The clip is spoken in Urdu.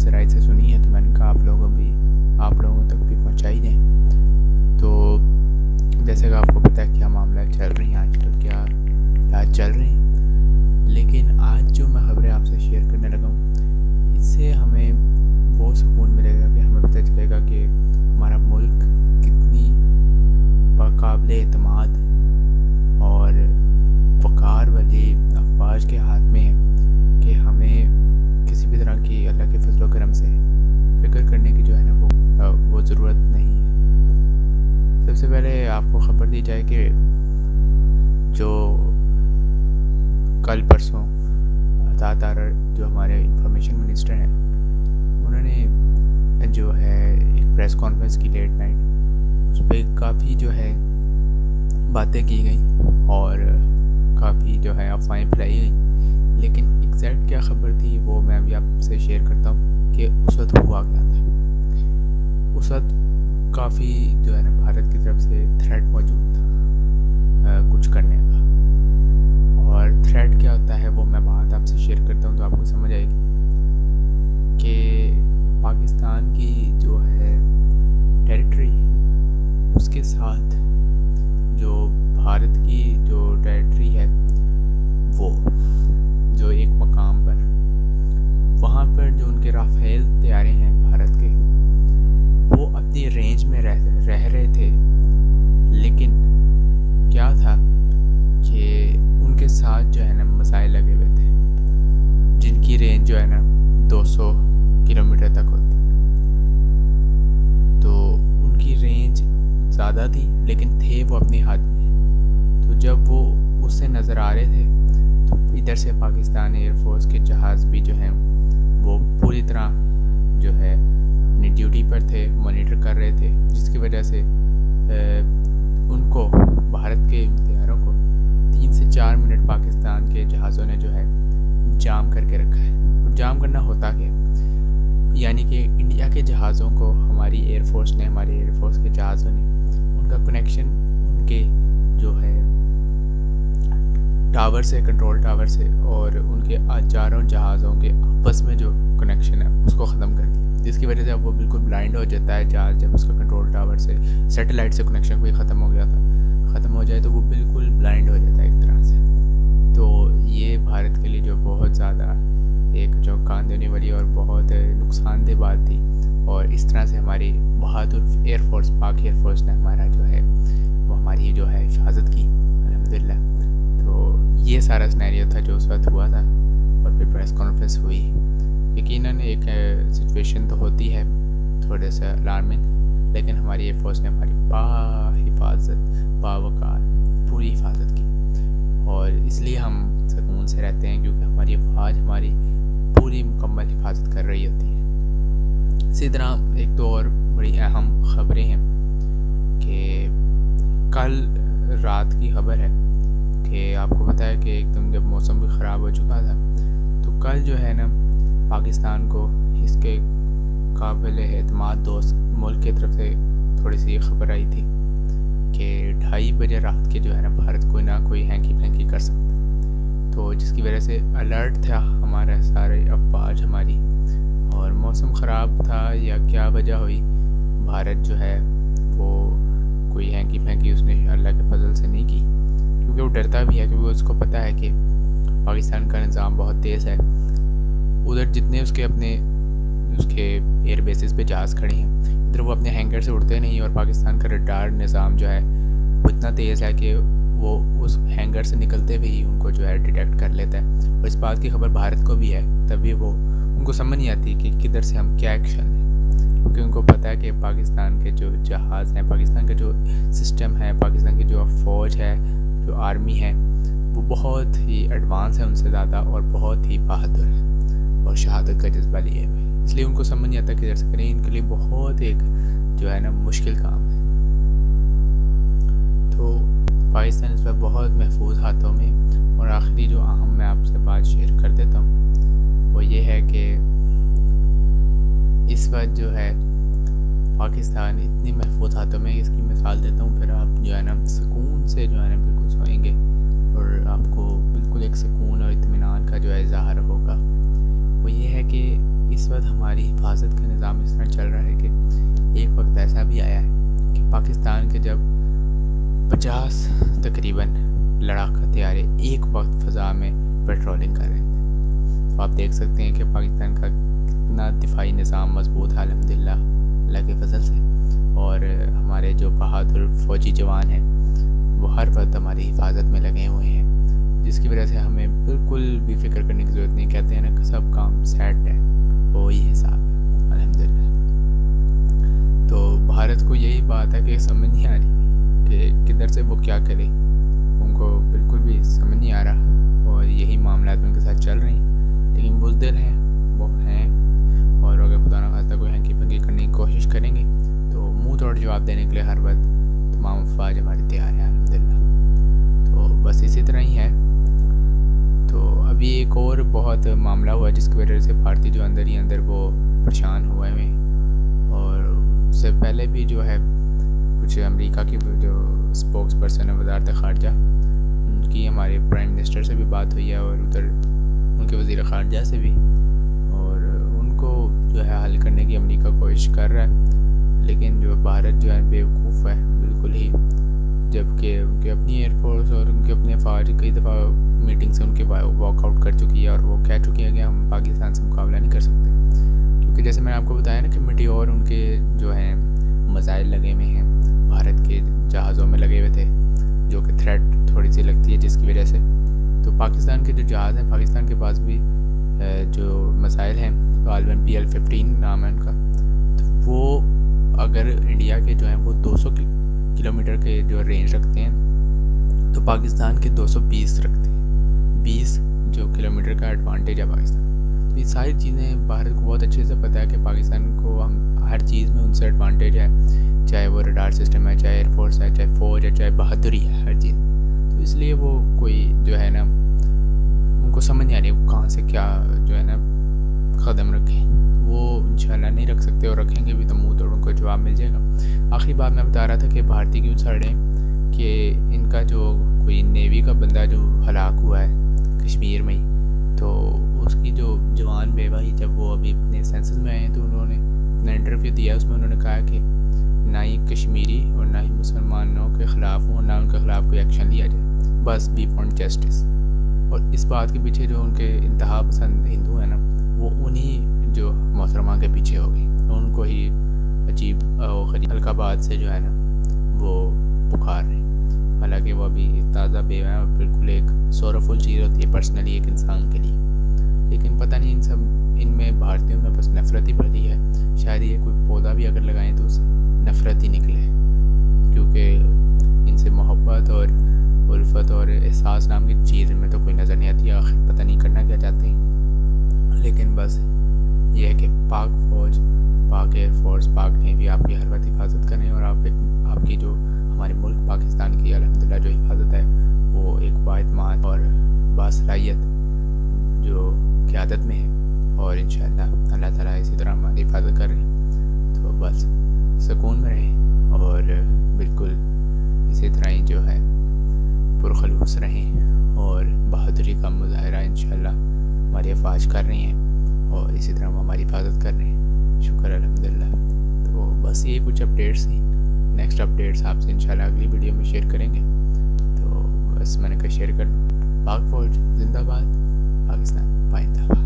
بہت ذرائع سے سنی ہے، تو میں نے کہا آپ لوگوں تک بھی پہنچائی دیں۔ تو جیسے کہ آپ کو پتہ ہے کیا معاملہ چل رہی ہیں آج کل، کیا حالات چل رہے ہیں، لیکن آج جو میں خبریں آپ سے شیئر کرنے لگا ہوں، اس سے ہمیں وہ سکون ملے گا کہ ہمیں پتہ چلے گا کہ ہمارا ملک کتنی باقابل اعتماد اور وقار والی افواج کے ہاتھ میں ہے کہ ہمیں کسی بھی طرح کی اللہ کے فضل و کرم سے فکر کرنے کی جو ہے نا وہ ضرورت نہیں ہے۔ سب سے پہلے آپ کو خبر دی جائے کہ جو کل پرسوں آزاد تارڑ جو ہمارے انفارمیشن منسٹر ہیں، انہوں نے جو ہے ایک پریس کانفرنس کی لیٹ نائٹ، اس پہ کافی جو ہے باتیں کی گئیں اور کافی جو ہے افواہیں پھیلائی گئیں، لیکن ایگزیکٹ کیا خبر تھی وہ میں ابھی آپ سے شیئر کرتا ہوں کہ اس وقت ہوا کیا تھا۔ اس وقت کافی جو ہے نا بھارت کی طرف سے تھریٹ موجود تھا کچھ کرنے کا، اور تھریٹ کیا ہوتا ہے وہ میں بات آپ سے شیئر کرتا ہوں تو آپ کو سمجھ آئے گی کہ پاکستان کی جو ہے ٹیریٹری، اس کے ساتھ جو بھارت کی جو ٹیریٹری ہے وہ جو ایک مقام پر وہاں پر جو ان کے رافیل طیارے ہیں بھارت کے، وہ اپنی رینج میں رہ رہے تھے، لیکن کیا تھا کہ ان کے ساتھ جو ہے نا مسائل لگے ہوئے تھے، جن کی رینج جو ہے نا 200 کلومیٹر تک ہوتی، تو ان کی رینج زیادہ تھی لیکن تھے وہ اپنے ہاتھ میں۔ تو جب وہ اس سے نظر آ رہے تھے تو ادھر سے پاکستان ایئر فورس کے جہاز بھی جو ہیں وہ پوری طرح جو ہے اپنی ڈیوٹی پر تھے، مانیٹر کر رہے تھے، جس کی وجہ سے ان کو بھارت کے طیاروں کو 3 سے 4 منٹ پاکستان کے جہازوں نے جو ہے جام کر کے رکھا ہے۔ اور جام کرنا ہوتا کہ یعنی کہ انڈیا کے جہازوں کو ہماری ایئر فورس کے جہازوں نے ان کا کنیکشن ان کے جو ہے ٹاور سے، کنٹرول ٹاور سے، اور ان کے چاروں جہازوں کے آپس میں جو کنیکشن ہے اس کو ختم کر دیا، جس کی وجہ سے اب وہ بالکل بلائنڈ ہو جاتا ہے جہاز۔ جب اس کا کنٹرول ٹاور سے، سیٹلائٹ سے کنیکشن کوئی ختم ہو گیا تھا، ختم ہو جائے تو وہ بالکل بلائنڈ ہو جاتا ہے ایک طرح سے۔ تو یہ بھارت کے لیے جو بہت زیادہ ایک جو کان دینے والی اور بہت نقصان دہ بات تھی، اور اس طرح سے ہماری بہادر ایئر فورس، پاک ایئر فورس نے ہمارا جو ہے وہ ہماری جو ہے حفاظت کی الحمدللہ۔ تو یہ سارا سنیریو تھا جو اس وقت ہوا تھا، اور پھر پریس کانفرنس ہوئی۔ یقیناً ایک سچویشن تو ہوتی ہے تھوڑے سے الارمنگ، لیکن ہماری ایئر فورس نے ہماری باوقار پوری حفاظت کی، اور اس لیے ہم سکون سے رہتے ہیں کیونکہ ہماری افواج ہماری پوری مکمل حفاظت کر رہی ہوتی ہے۔ اسی طرح ایک دو اور بڑی اہم خبریں ہیں کہ کل رات کی خبر ہے کہ آپ کو پتہ ہے کہ ایک دم جب موسم بھی خراب ہو چکا تھا، تو کل جو ہے نا پاکستان کو اس کے قابل اعتماد دوست ملک کی طرف سے تھوڑی سی خبر آئی تھی کہ 2:30 بجے رات کے جو ہے نا بھارت کوئی نہ کوئی ہینکی پھینکی کر سکتا، تو جس کی وجہ سے الرٹ تھا ہمارا سارے افواج ہماری، اور موسم خراب تھا یا کیا وجہ ہوئی، بھارت جو ہے وہ کوئی ہینکی پھینکی اس نے اللہ کے فضل سے نہیں کی، کیونکہ وہ ڈرتا بھی ہے، کیونکہ اس کو پتہ ہے کہ پاکستان کا نظام بہت تیز ہے۔ ادھر جتنے اس کے ایئر بیسز پہ جہاز کھڑے ہیں، ادھر وہ اپنے ہینگر سے اڑتے نہیں، اور پاکستان کا ریڈار نظام جو ہے وہ اتنا تیز ہے کہ وہ اس ہینگر سے نکلتے ہوئے ہی ان کو جو ہے ڈیٹیکٹ کر لیتا ہے، اور اس بات کی خبر بھارت کو بھی ہے، تبھی وہ ان کو سمجھ نہیں آتی کہ کدھر سے ہم کیا ایکشن لیں، کیونکہ ان کو پتہ ہے کہ پاکستان کے جو جہاز ہیں، پاکستان کا جو سسٹم ہے، پاکستان کی جو فوج ہے، جو آرمی ہے، وہ بہت ہی ایڈوانس ہے ان سے زیادہ، اور بہت ہی بہادر ہے، اور شہادت کا جذبہ لیے ہوئے، اس لیے ان کو سمجھ نہیں آتا کہ کدھر سے کریں، ان کے لیے بہت ایک جو ہے نا مشکل کام ہے۔ تو پاکستان اس وقت بہت محفوظ ہاتھوں میں۔ اور آخری جو اہم میں آپ سے بات شیئر کر دیتا ہوں وہ یہ ہے کہ اس وقت جو ہے پاکستان اتنی محفوظ ہاتھوں میں، اس کی مثال دیتا ہوں، پھر آپ جو ہے نا سکون سے جو ہے نا بالکل سوئیں گے، اور آپ کو بالکل ایک سکون اور اطمینان کا جو ہے اظہار ہوگا۔ وہ یہ ہے کہ اس اس وقت ہماری حفاظت کا نظام اس طرح چل رہا ہے کہ ایک وقت ایسا بھی آیا ہے کہ پاکستان کے جب 50 تقریباً لڑاکا طیارے ایک وقت فضا میں پیٹرولنگ کر رہے تھے، تو آپ دیکھ سکتے ہیں کہ پاکستان کا کتنا دفاعی نظام مضبوط ہے الحمدللہ اللہ کے فضل سے، اور ہمارے جو بہادر فوجی جوان ہیں وہ ہر وقت ہماری حفاظت میں لگے ہوئے ہیں، جس کی وجہ سے ہمیں بالکل بھی فکر کرنے کی ضرورت نہیں. کہتے ہیں نا کہ سب کام سیٹ ہے، وہی حساب ہے الحمدللہ. تو بھارت کو یہی بات ہے کہ سمجھ نہیں آ رہی کہ کدھر سے وہ کیا کرے، ان کو بالکل بھی سمجھ نہیں آ رہا، اور یہی معاملات ان کے ساتھ چل رہے ہیں. لیکن بزدل ہیں وہ ہیں، اور اگر خدا نخواستہ کوئی ہنکی پنکی کرنے کی کوشش کریں گے تو منہ توڑ جواب دینے کے لیے ہر وقت تمام افواج ہماری تیار ہیں الحمدللہ. تو بس اسی طرح ہی ہے. تو ابھی ایک اور بہت معاملہ ہوا جس کی وجہ سے بھارتی جو اندر ہی اندر وہ پریشان ہوئے ہیں، اور اس سے پہلے بھی جو ہے کچھ امریکہ کی جو اسپوکس پرسن ہے وزارت خارجہ، ان کی ہمارے پرائم منسٹر سے بھی بات ہوئی ہے، اور ادھر ان کے وزیر خارجہ سے بھی، اور ان کو جو ہے حل کرنے کی امریکہ کوشش کر رہا ہے. لیکن جو بھارت جو ہے بیوقوف ہے بالکل ہی، جبکہ ان کی اپنی ایئر فورس اور ان کے اپنے فوج کئی دفعہ میٹنگ سے ان کے واک آؤٹ کر چکی ہے، اور وہ کہہ چکی ہے کہ ہم پاکستان سے مقابلہ نہیں کر سکتے، کیونکہ جیسے میں نے آپ کو بتایا نا کہ میٹیور ان کے جو ہیں میزائل لگے ہوئے ہیں، بھارت کے جہازوں میں لگے ہوئے تھے، جو کہ تھریٹ تھوڑی سی لگتی ہے جس کی وجہ سے. تو پاکستان کے جو جہاز ہیں، پاکستان کے پاس بھی جو میزائل ہیں غالباً PL-15 نام ہے ان کا، تو وہ اگر انڈیا کے جو ہیں وہ 200 کلومیٹر کے جو رینج رکھتے ہیں، تو پاکستان کے 220 رکھتے ہیں. 20 جو کلومیٹر کا ایڈوانٹیج ہے پاکستان. تو یہ ساری چیزیں بھارت کو بہت اچھے سے پتہ ہے کہ پاکستان کو ہم ہر چیز میں ان سے ایڈوانٹیج ہے، چاہے وہ ریڈار سسٹم ہے، چاہے ایئر فورس ہے، چاہے فوج ہے، چاہے بہادری ہے، ہر چیز. تو اس لیے وہ کوئی جو ہے نا ان کو سمجھ نہیں آ رہی وہ کہاں سے کیا جو ہے نا قدم رکھیں. وہ انشاءاللہ نہیں رکھ سکتے، اور رکھیں گے بھی تو منہ توڑ ان کو جواب مل جائے گا. آخری بات میں بتا رہا تھا کہ بھارتی کیوں چھڑ رہے ہیں کہ ان کا جو کوئی نیوی کا بندہ جو ہلاک ہوا ہے کشمیر میں ہی، تو اس کی جو جوان بیوہ ہی جب وہ ابھی اپنے سینسز میں آئے ہیں تو انہوں نے اپنا انٹرویو دیا، اس میں انہوں نے کہا کہ نہ ہی کشمیری اور نہ ہی مسلمانوں کے خلاف ہوں، اور نہ ان کے خلاف کوئی ایکشن لیا جائے، بس وی وانٹ جسٹس. اور اس بات کے پیچھے جو ان کے انتہا پسند ہندو ہیں نا، وہ انہی جو محترمہ کے پیچھے ہو گئی، ان کو ہی عجیب غریب القابات سے جو ہے نا وہ پکار رہے ہیں، حالانکہ وہ ابھی تازہ بیوہ ہیں، اور بالکل ایک سورفل چیز ہوتی ہے پرسنلی ایک انسان کے لیے. لیکن پتہ نہیں ان میں بھارتیوں میں بس نفرت ہی بھری ہے. شاید یہ کوئی پودا بھی اگر لگائیں تو اسے نفرت ہی نکلے، کیونکہ ان سے محبت اور الفت اور احساس نام کی چیز ان میں تو کوئی نظر نہیں آتی. آخر پتہ نہیں کرنا کیا چاہتے ہیں. لیکن بس یہ ہے کہ پاک فوج، پاک ایئر فورس، پاک نیوی آپ کی ہر وقت حفاظت کریں، اور آپ کی جو ہمارے ملک پاکستان کی الحمدللہ جو حفاظت ہے وہ ایک بااعتماد اور باصلاحیت جو قیادت میں ہے، اور انشاءاللہ اللہ تعالیٰ اسی طرح ہماری حفاظت کر رہے ہیں. تو بس سکون میں رہیں، اور بالکل اسی طرح ہی جو ہے پرخلوص رہیں، اور بہادری کا مظاہرہ انشاءاللہ ہماری افواج کر رہی ہیں، اور اسی طرح وہ ہماری حفاظت کر رہے ہیں. شکر الحمدللہ. تو بس یہ کچھ اپڈیٹس تھیں. نیکسٹ اپڈیٹس آپ سے انشاءاللہ اگلی ویڈیو میں شیئر کریں گے. تو بس میں نے کہا شیئر کر دوں. پاک فوج زندہ باد، پاکستان پائندہ باد.